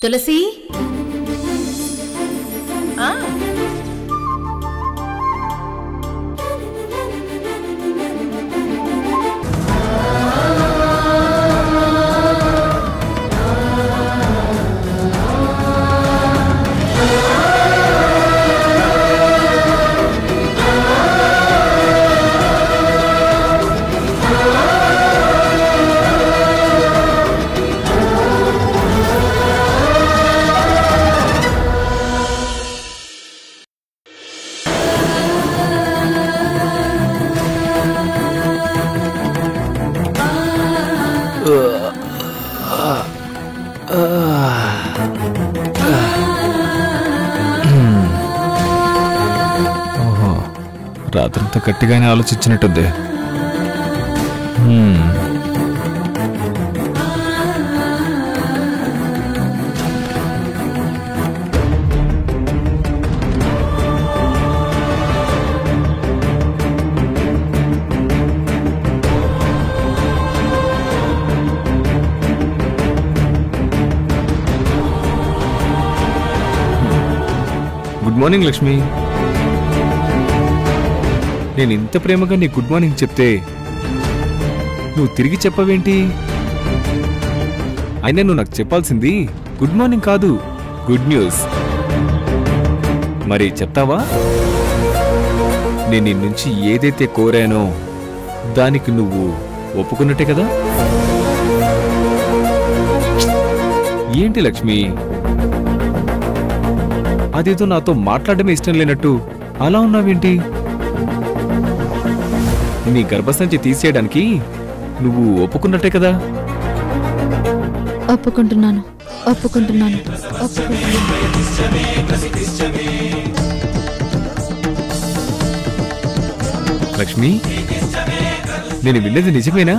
తులసి రాత్రంతా గట్టిగానే ఆలోచించినట్టుంది. Good morning Lakshmi. నేను ఇంత ప్రేమగా నీ గుడ్ మార్నింగ్ చెప్తే నువ్వు తిరిగి చెప్పవేంటి? అయినా నువ్వు నాకు చెప్పాల్సింది గుడ్ మార్నింగ్ కాదు, గుడ్ న్యూస్. మరి చెప్తావా? నేను నీ నుంచి ఏదైతే కోరానో దానికి నువ్వు ఒప్పుకున్నట్టే కదా? ఏంటి లక్ష్మి, అదేదో నాతో మాట్లాడమే ఇష్టం లేనట్టు అలా ఉన్నావేంటి? నీ గర్భసంచి తీసేయడానికి నువ్వు ఒప్పుకున్నట్టే కదా? ఒప్పుకుంటున్నాను ఒప్పుకుంటున్నాను ఒప్పుకుంటున్నాను. లక్ష్మి, నేను విన్నది నిజమేనా?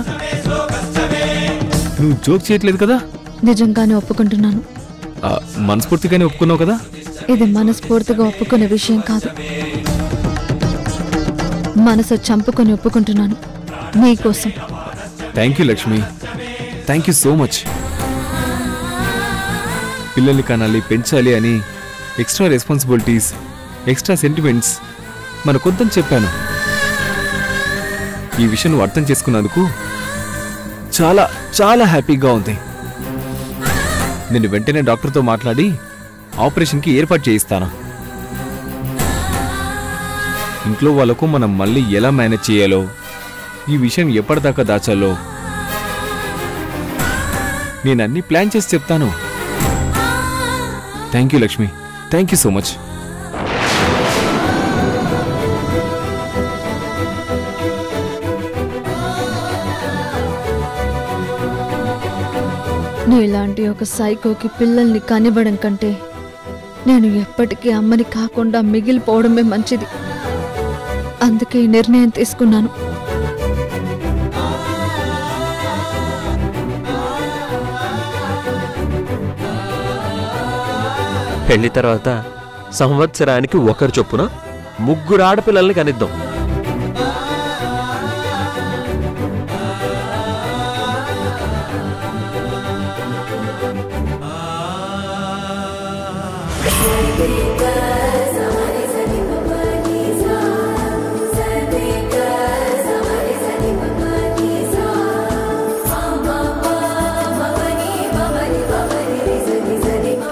నువ్వు జోక్ చేయట్లేదు కదా? నిజంగానే ఒప్పుకుంటున్నాను. మనస్ఫూర్తిగానే ఒప్పుకున్నావు కదా? ఇది మనస్ఫూర్తిగా ఒప్పుకునే విషయం కాదు. మనసు చంపుకొని ఒప్పుకుంటున్నాను నీకోసం. Thank you Lakshmi, thank you so much. పిల్లల్ని కనాలి, పెంచాలి అని ఎక్స్ట్రా రెస్పాన్సిబిలిటీస్, ఎక్స్ట్రా సెంటిమెంట్స్ మనకొద్దని చెప్పాను. ఈ విషయం నువ్వు అర్థం చేసుకున్నందుకు చాలా చాలా హ్యాపీగా ఉంది. నేను వెంటనే డాక్టర్తో మాట్లాడి ఆపరేషన్కి ఏర్పాటు చేయిస్తాను. ఇంట్లో వాళ్ళకు మనం మళ్ళీ ఎలా మేనేజ్ చేయాలో, ఈ విషయం ఎప్పటిదాకా దాచాలో నేను అన్ని ప్లాన్ చేసి చెప్తాను. Thank you Lakshmi, thank you so much. నువ్వు ఇలాంటి ఒక సైకోకి పిల్లల్ని కనివ్వడం కంటే నేను ఎప్పటికీ అమ్మని కాకుండా మిగిలిపోవడమే మంచిది. అందుకే ఈ నిర్ణయం తీసుకున్నాను. పెళ్లి తర్వాత సంవత్సరానికి ఒకరు చొప్పున 3 ఆడపిల్లల్ని కనిద్దాం.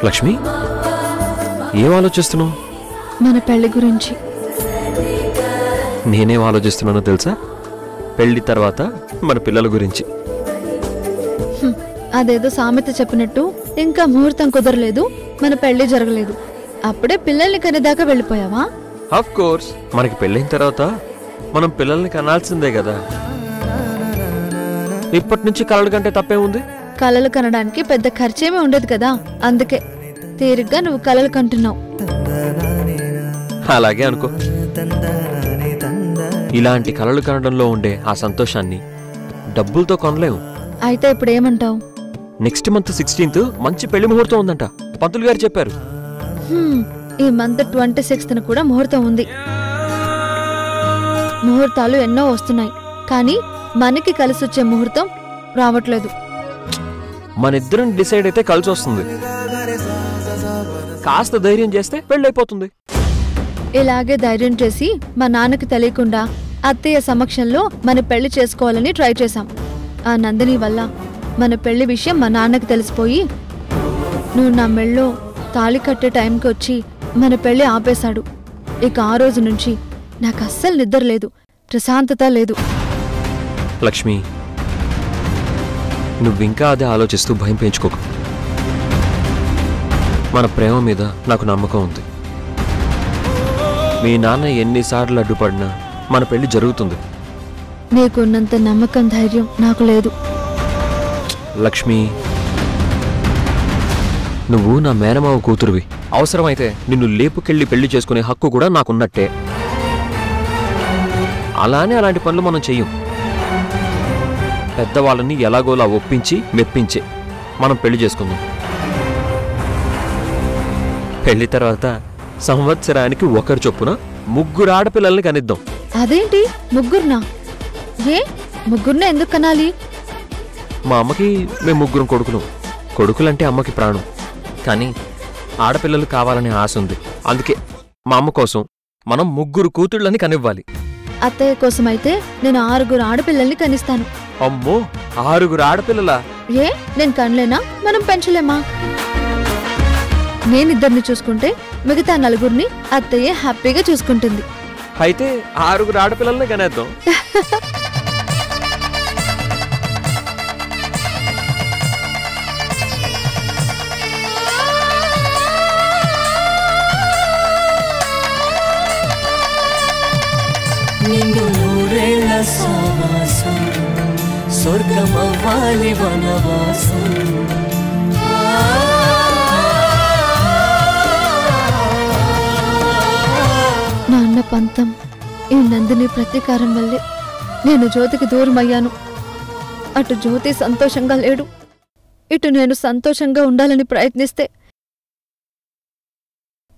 లక్ష్మి, ఏం ఆలోచిస్తున్నావు? మన పెళ్లి గురించి. నేనేం ఆలోచిస్తున్నానో తెలుసా? పెళ్లి తర్వాత మన పిల్లల గురించి. అదేదో సామెత చెప్పినట్టు ఇంకా ముహూర్తం కుదరలేదు, మన పెళ్లి జరగలేదు, అప్పుడే పిల్లల్ని కనేదాకా వెళ్ళిపోయావా? ఆఫ్ కోర్స్, మనకి పెళ్ళైన తర్వాత మనం పిల్లల్ని కనాల్సిందే కదా. ఇప్పటి నుంచి కలల కంటే తప్పే ఉంది. కలలు కనడానికి పెద్ద ఖర్చేమీ ఉండదు కదా, అందుకే తీరిగ్గా నువ్వు కలలు కంటున్నావు. అలాగే అనుకో. ఇలాంటి కలలు కనడంలో ఉండే ఆ సంతోషాన్ని డబ్బులతో కొనలేము. అయితే ఇప్పుడు ఏమంటావు? నెక్స్ట్ మంత్ 16th మంచి పెళ్లి ముహూర్తం ఉందంట, పంతులు గారు చెప్పారు. ఈ మంత్ 26th కూడా ముహూర్తం ఉంది. ముహూర్తాలు ఎన్నో వస్తున్నాయి, కానీ మనకి కలిసి వచ్చే ముహూర్తం రావట్లేదు. మన ఇద్దరం డిసైడ్ అయితే కలిసి వస్తుంది. కాస్త ధైర్యం చేస్తే పెళ్ళైపోతుంది. ఇలాగే ధైర్యం చేసి మా నాన్నకి తెలియకుండా అత్తయ్య సమక్షంలో మన పెళ్లి చేసుకోవాలని ట్రై చేశాం. ఆ నందిని వల్ల మన పెళ్లి విషయం మా నాన్నకి తెలిసిపోయి నువ్వు నా మెళ్ళో తాళి కట్టే టైంకి వచ్చి మన పెళ్లి ఆపేశాడు. ఇక ఆ రోజు నుంచి నాకు అస్సలు నిద్ర లేదు, ప్రశాంతత లేదు. లక్ష్మి, నువ్వింకా అదే ఆలోచిస్తూ భయం పెంచుకోకు. మన ప్రేమ మీద నాకు నమ్మకం ఉంది. మీ నాన్న ఎన్నిసార్లు అడ్డుపడినా మన పెళ్లి జరుగుతుంది. నీకున్నంత నమ్మకం ధైర్యం నాకు లేదు. లక్ష్మి, నువ్వు నా మేనమావ కూతురువి. అవసరమైతే నిన్ను లేపుకెళ్ళి పెళ్లి చేసుకునే హక్కు కూడా నాకున్నట్టే. అలానే అలాంటి పనులు మనం చెయ్యం. పెద్దవాళ్ళని ఎలాగోలా ఒప్పించి మెప్పించే మనం పెళ్లి చేసుకుందాం. పెళ్లి తర్వాత సంవత్సరానికి ఒకరి చొప్పున 3 ఆడపిల్లల్ని కనిద్దాం. అదేంటి ముగ్గురునా? ఏ ముగ్గురునే ఎందుకు కనాలి? మా అమ్మకి మేము 3 కొడుకులు. కొడుకులంటే అమ్మకి ప్రాణం. కానీ ఆడపిల్లలు కావాలనే ఆశ ఉంది. అందుకే మా అమ్మ కోసం మనం 3 కూతుళ్ళని కనివ్వాలి. అత్తయ్య కోసమైతే నేను 6 ఆడపిల్లల్ని కనిస్తాను. అమ్మో, 6 ఆడపిల్లలా? ఏ నేను కనలేనా? మనం పెంచలేమా? నేనిద్దరిని చూసుకుంటే మిగతా 4 అత్తయ్య హ్యాపీగా చూసుకుంటుంది. అయితే 6 ఆడపిల్లల్ని కనేద్దాం. నిన్ను నూరేళ్ల సావాసం స్వర్గమవ్వాలి వనవాసం. నాన్న పంతం ఈ నందిని ప్రతీకారం వల్లే నేను జ్యోతికి దూరమయ్యాను. అటు జ్యోతి సంతోషంగా లేడు, ఇటు నేను సంతోషంగా ఉండాలని ప్రయత్నిస్తే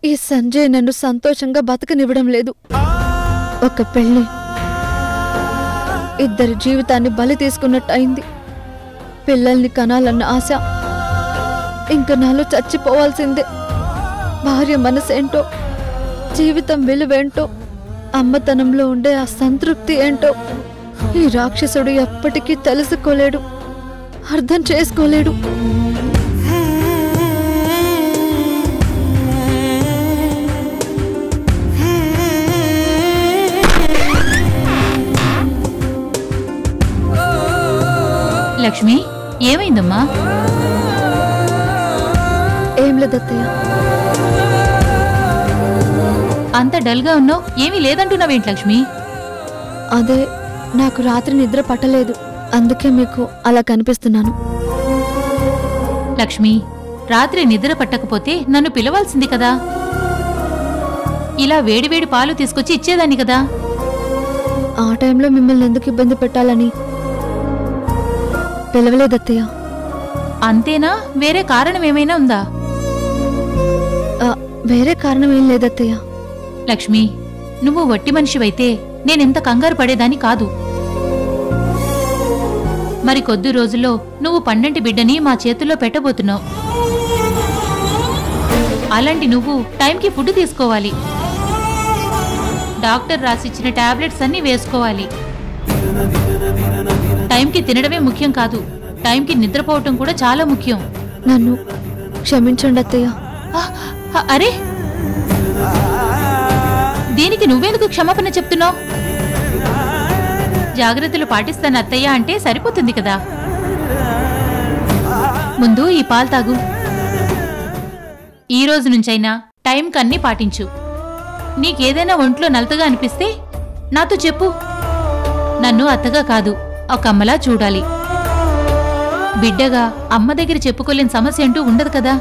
ఈ సంజయ్ నన్ను సంతోషంగా బతకనివ్వడం లేదు. ఒక పెళ్లి ఇద్దరి జీవితాన్ని బలి తీసుకున్నట్టయింది. పిల్లల్ని కనాలన్న ఆశ ఇంక నాలో చచ్చిపోవాల్సిందే. భార్య మనసేంటో, జీవితం విలువేంటో, అమ్మతనంలో ఉండే ఆ సంతృప్తి ఏంటో ఈ రాక్షసుడు ఎప్పటికీ తెలుసుకోలేడు, అర్థం చేసుకోలేడు. లక్ష్మి, ఏమైందమ్మా? ఏం లేదత్తయ్య. అంత డల్గా ఉన్నావు, ఏమీ లేదంటున్నావేంటి లక్ష్మి? అదే నాకు రాత్రి నిద్ర పట్టలేదు, అందుకే మీకు అలా కనిపిస్తున్నాను. లక్ష్మి, రాత్రి నిద్ర పట్టకపోతే నన్ను పిలవాల్సింది కదా. ఇలా వేడివేడి పాలు తీసుకొచ్చి ఇచ్చేదాన్ని కదా. ఆ టైంలో మిమ్మల్ని ఎందుకు ఇబ్బంది పెట్టాలని పిలవలేదత్తయ్య. అంతేనా? వేరే కారణం ఏమైనా ఉందా? వేరే కారణం ఏం లేదత్తయ్య. లక్ష్మి, నువ్వు వట్టి మనిషివైతే నేనెంత కంగారు పడేదాన్ని కాదు. మరి కొద్ది రోజుల్లో నువ్వు పండంటి బిడ్డని మా చేతుల్లో పెట్టబోతున్నావు. అలాంటి నువ్వు టైంకి ఫుడ్ తీసుకోవాలి, డాక్టర్ రాసిచ్చిన టాబ్లెట్స్ అన్నీ వేసుకోవాలి. టైంకి తినడమే ముఖ్యం కాదు, టైంకి నిద్రపోవటం కూడా చాలా ముఖ్యం. నన్ను క్షమించండి అత్తయ్య. అరే, దీనికి నువ్వెందుకు క్షమాపణ చెప్తున్నావు? జాగ్రత్తలు పాటిస్తాను అత్తయ్య అంటే సరిపోతుంది కదా. ముందు ఈ పాలు తాగు. ఈ రోజు నుంచైనా టైంకి అన్నీ పాటించు. నీకేదైనా ఒంట్లో నలతగా అనిపిస్తే నాతో చెప్పు. నన్ను అత్తగా కాదు, ఒక అమ్మలా చూడాలి. బిడ్డగా అమ్మ దగ్గర చెప్పుకోలేని సమస్య అంటూ ఉండదు కదా.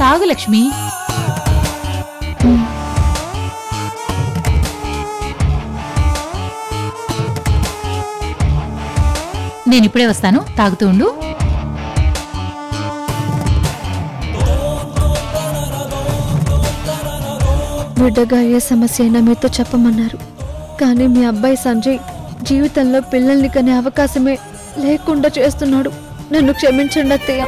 తాగు లక్ష్మి. నేనిప్పుడే వస్తాను, తాగుతూ ఉండు. బిడ్డగా ఏ సమస్య అయినా మీతో చెప్పమన్నారు, కానీ మీ అబ్బాయి సంజయ్ జీవితంలో పిల్లల్ని కనే అవకాశమే లేకుండా చేస్తున్నాడు. నన్ను క్షమించండి అత్తయ్య.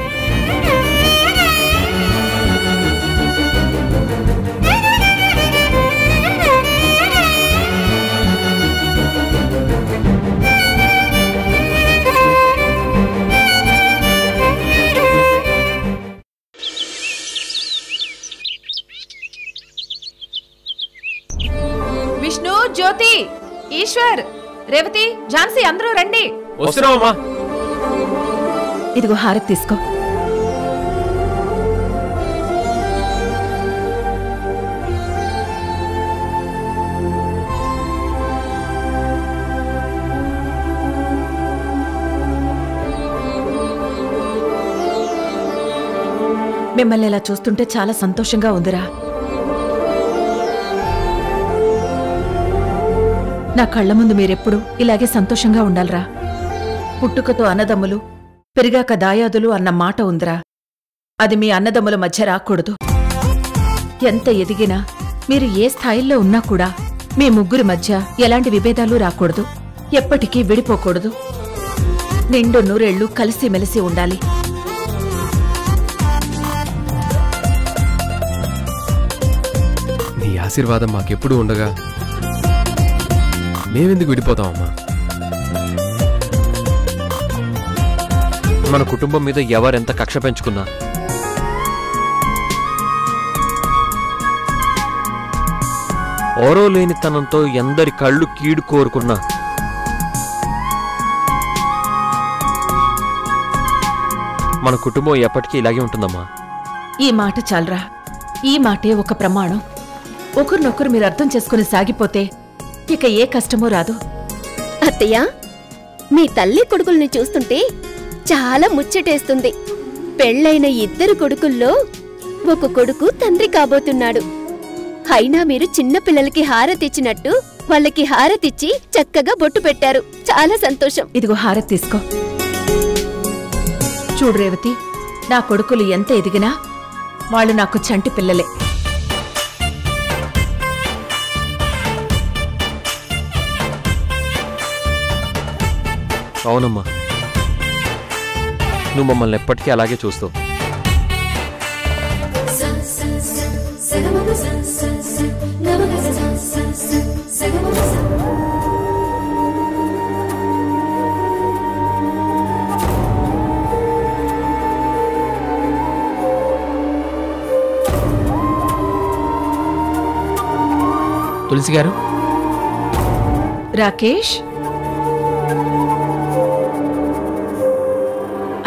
విష్ణు, జ్యోతి, ఈశ్వర్, రేవతి, ఝాన్సీ అందరూ రండి. వస్తున్నావమ్మా. ఇదిగో హారతి తీసుకో. మిమ్మల్ని ఇలా చూస్తుంటే చాలా సంతోషంగా ఉందిరా. నా కళ్ళ ముందు మీరెప్పుడు ఇలాగే సంతోషంగా ఉండాలిరా. పుట్టుకతో అన్నదమ్ములు, పెరిగాక దాయాదులు అన్న మాట ఉందిరా. అది మీ అన్నదమ్ముల మధ్య రాకూడదు. ఎంత ఎదిగినా, మీరు ఏ స్థాయిల్లో ఉన్నా కూడా మీ ముగ్గురి మధ్య ఎలాంటి విభేదాలు రాకూడదు. ఎప్పటికీ విడిపోకూడదు. నిండు నూరేళ్లు కలిసిమెలిసి ఉండాలి. నీ ఆశీర్వాదం మాకెప్పుడూ ఉండగా మేమెందుకు విడిపోతామమ్మా? మన కుటుంబం మీద ఎవరెంత కక్ష పెంచుకున్నా, ఓరో లేనితనంతో ఎందరి కళ్ళు కీడు కోరుకున్నా, మన కుటుంబం ఎప్పటికీ ఇలాగే ఉంటుందమ్మా. ఈ మాట చాలరా. ఈ మాటే ఒక ప్రమాణం. ఒకరినొకరు మీరు అర్థం చేసుకుని సాగిపోతే ఇక ఏ కష్టమూ రాదు. అత్తయ్య, మీ తల్లి కొడుకుల్ని చూస్తుంటే చాలా ముచ్చటేస్తుంది. పెళ్లైన ఇద్దరు కొడుకుల్లో ఒక కొడుకు తండ్రి కాబోతున్నాడు. అయినా మీరు చిన్న పిల్లలకి హారతిచ్చినట్టు వాళ్ళకి హారతిచ్చి చక్కగా బొట్టు పెట్టారు. చాలా సంతోషం. ఇదిగో హారతి తీసుకో. చూడు రేవతి, నా కొడుకులు ఎంత ఎదిగినా వాళ్ళు నాకు చంటి పిల్లలే. అవునమ్మా, నువ్వు మమ్మల్ని ఎప్పటికీ అలాగే చూస్తావు. తులసి గారు. రాకేష్.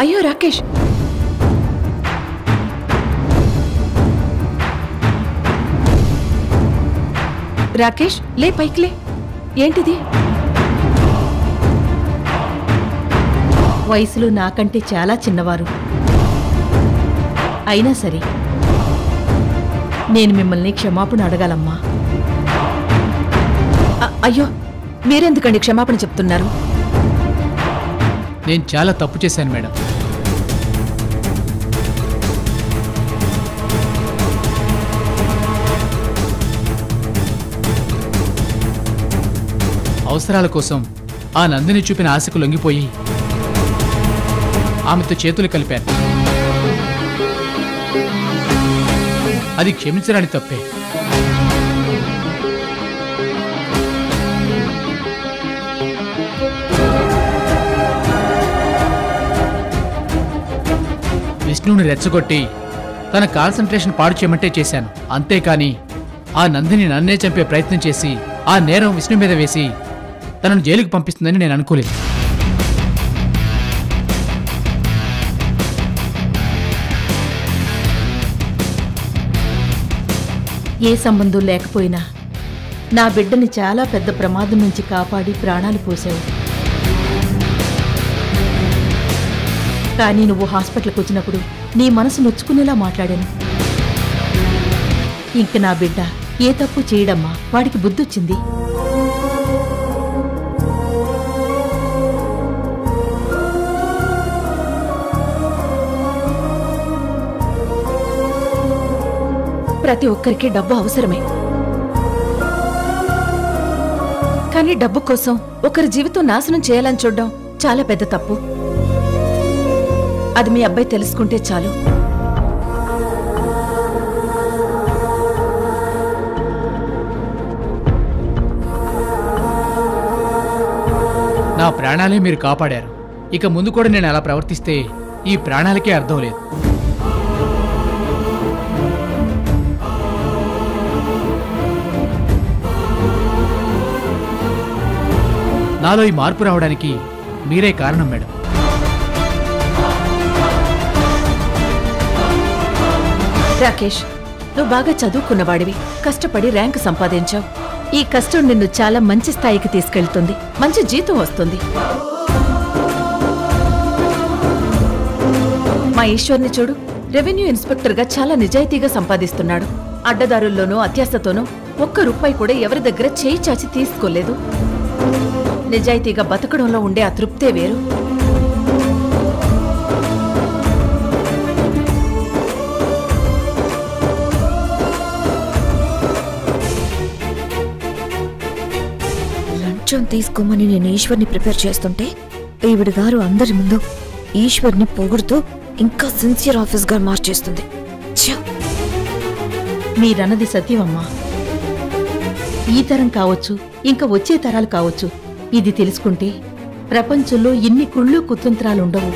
అయ్యో రాకేష్, రాకేష్ లే, పైకి లే. ఏంటిది? వయసులో నాకంటే చాలా చిన్నవారు. అయినా సరే నేను మిమ్మల్ని క్షమాపణ అడగాలమ్మా. అయ్యో, మీరెందుకండి క్షమాపణ చెప్తున్నారు? నేను చాలా తప్పు చేశాను మేడం. అవసరాల కోసం ఆ నందిని చూపిన ఆశకు లొంగిపోయి ఆమెతో చేతులు కలిపాను. అది క్షమించరాని తప్పే. విష్ణువుని రెచ్చగొట్టి తన కాన్సంట్రేషన్ పాడు చేయమంటే చేశాను. అంతేకాని ఆ నందిని నన్నే చంపే ప్రయత్నం చేసి ఆ నేరం విష్ణు మీద వేసి తనను జైలుకు పంపిస్తుందని నేను అనుకోలేదు. ఏ సంబంధం లేకపోయినా నా బిడ్డని చాలా పెద్ద ప్రమాదం నుంచి కాపాడి ప్రాణాలు పోసావు. కానీ నువ్వు హాస్పిటల్కి వచ్చినప్పుడు నీ మనసు నొచ్చుకునేలా మాట్లాడాను. ఇంక నా బిడ్డ ఏ తప్పు చేయడమ్మా, వాడికి బుద్ధొచ్చింది. ప్రతి ఒక్కరికి డబ్బు అవసరమే. కానీ డబ్బు కోసం ఒకరి జీవితం నాశనం చేయాలని చూడడం చాలా పెద్ద తప్పు. అది మీ అబ్బాయి తెలుసుకుంటే చాలు. నా ప్రాణాలే మీరు కాపాడారు. ఇక ముందు కూడా నేను అలా ప్రవర్తిస్తే ఈ ప్రాణాలకే అర్థం లేదు. నాలో ఈ మార్పు రావడానికి మీరే కారణం మేడం. రాకేష్, నువ్వు బాగా చదువుకున్నవాడివి, కష్టపడి ర్యాంకు సంపాదించావు. ఈ కష్టం నిన్ను చాలా మంచి స్థాయికి తీసుకెళ్తుంది, మంచి జీతం వస్తుంది. మా ఈశ్వర్ని చూడు, రెవెన్యూ ఇన్స్పెక్టర్గా చాలా నిజాయితీగా సంపాదిస్తున్నాడు. అడ్డదారుల్లోనూ అత్యాశతోనూ ₹1 కూడా ఎవరి దగ్గర చేయి చాచి తీసుకోలేదు. నిజాయితీగా బతకడంలో ఉండే ఆ తృప్తే వేరు. లంచం తీసుకోమని నేను ఈశ్వర్ని ప్రిపేర్ చేస్తుంటే ఈవిడ గారు అందరి ముందు ఈశ్వర్ని పొగుడుతూ ఇంకా సిన్సియర్ ఆఫీసర్గా మార్చేస్తుంది. మీరన్నది సత్యమమ్మా. ఈ తరం కావచ్చు, ఇంకా వచ్చే తరాలు కావచ్చు, ఇది తెలుసుకుంటే ప్రపంచంలో ఇన్ని కుళ్ళు కుతంత్రాలుండవు.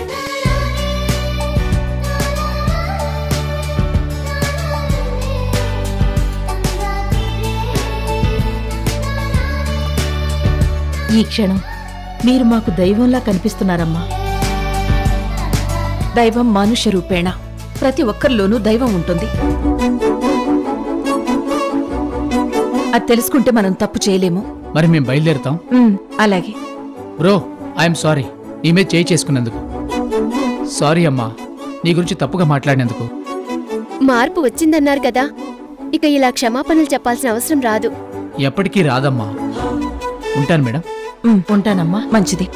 ఈ క్షణం మీరు మాకు దైవంలా కనిపిస్తున్నారమ్మా. దైవం మానుష్య రూపేణ. ప్రతి ఒక్కరిలోనూ దైవం ఉంటుంది. అది తెలుసుకుంటే మనం తప్పు చేయలేము. మరి మేము బయలుదేరుతాం. అలాగే. బ్రో, ఐఎమ్ సారీ నీ మీద చేయి చేసుకున్నందుకు. సారీ అమ్మా, నీ గురించి తప్పుగా మాట్లాడినందుకు. మార్పు వచ్చిందన్నారు కదా, ఇక ఇలా క్షమాపణలు చెప్పాల్సిన అవసరం రాదు. ఎప్పటికీ రాదమ్మా. ఉంటాను మేడం. ఉంటానమ్మా. మంచిది.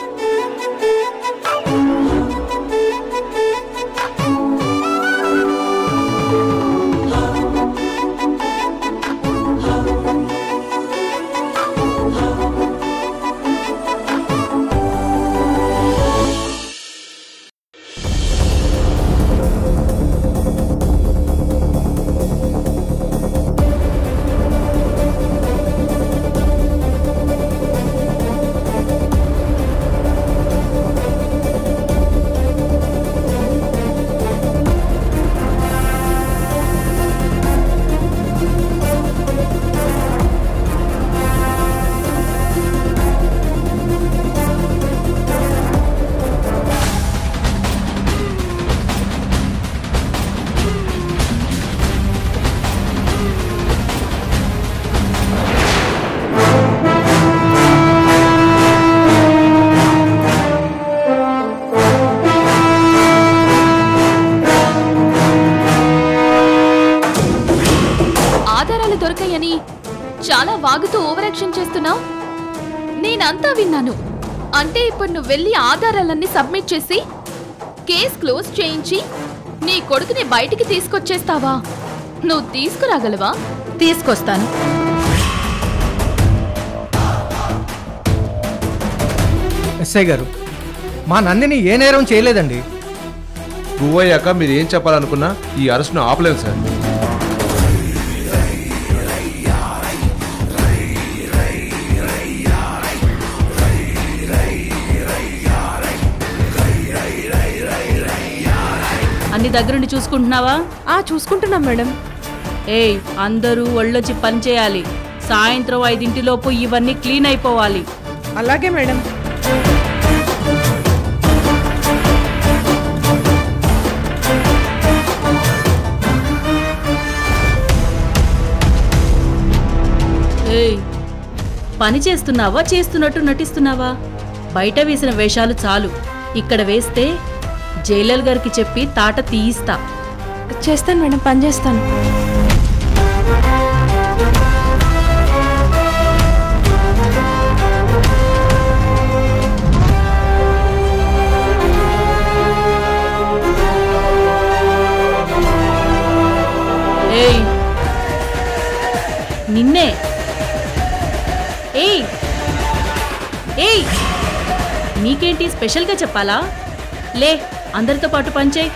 దొరకయని చాలా వాగుతూ ఓవర్ యాక్షన్ చేస్తున్నావు. నేనంతా విన్నాను. అంటే ఇప్పుడు నువ్వు వెళ్ళి ఆధారాలన్నీ సబ్మిట్ చేసి కేస్ క్లోజ్ చేయించి నీ కొడుకుని బయటికి తీసుకొచ్చేస్తావా? నువ్వు తీసుకురాగలవా? తీసుకొస్తాను. ఎస్ఐ గారు, మా నందిని ఏ నేరం చేయలేదండి. ప్రూవ్ అయ్యాక మీరు ఏం చెప్పాలనుకున్నా ఈ అరెస్ట్ను ఆపలేము సార్. అన్ని దగ్గరుండి చూసుకుంటున్నావా? చూసుకుంటున్నాం మేడం. ఏయ్, అందరూ ఒళ్ళొచ్చి పని చేయాలి. సాయంత్రం 5 ఇవన్నీ క్లీన్ అయిపోవాలి. అలాగే మేడం. ఏయ్, పని చేస్తున్నావా చేస్తున్నట్టు నటిస్తున్నావా? బయట వేసిన వేషాలు చాలు. ఇక్కడ వేస్తే జైలర్ గారికి చెప్పి తాట తీయిస్తా. చేస్తాను మేడం, పని చేస్తాను. ఏయ్, నిన్నే. ఏయ్ ఏయ్, నీకేంటి స్పెషల్గా చెప్పాలా? లే, అందరితో పాటు పనిచేయి.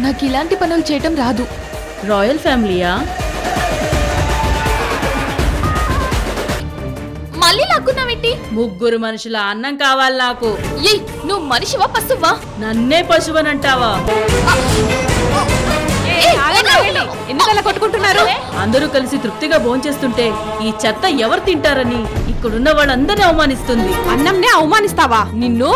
నాకు ఇలాంటి పనులు చేయటం రాదు. రాయల్ ఫ్యామిలీయా? మళ్ళీ లాక్కున్నావేంటి? ముగ్గురు మనుషుల అన్నం కావాలి నాకు. ఏయ్, నువ్వు మనిషివా పశువా? నన్నే పశువనంటావా? ఎందుకలా కొట్టుకుంటున్నారు? అందరూ కలిసి తృప్తిగా భోంచేస్తుంటే ఈ చెత్త ఎవరు తింటారని ఇక్కడున్న వాళ్ళందరినీ అవమానిస్తుంది. అన్నంనే అవమానిస్తావా? నిన్ను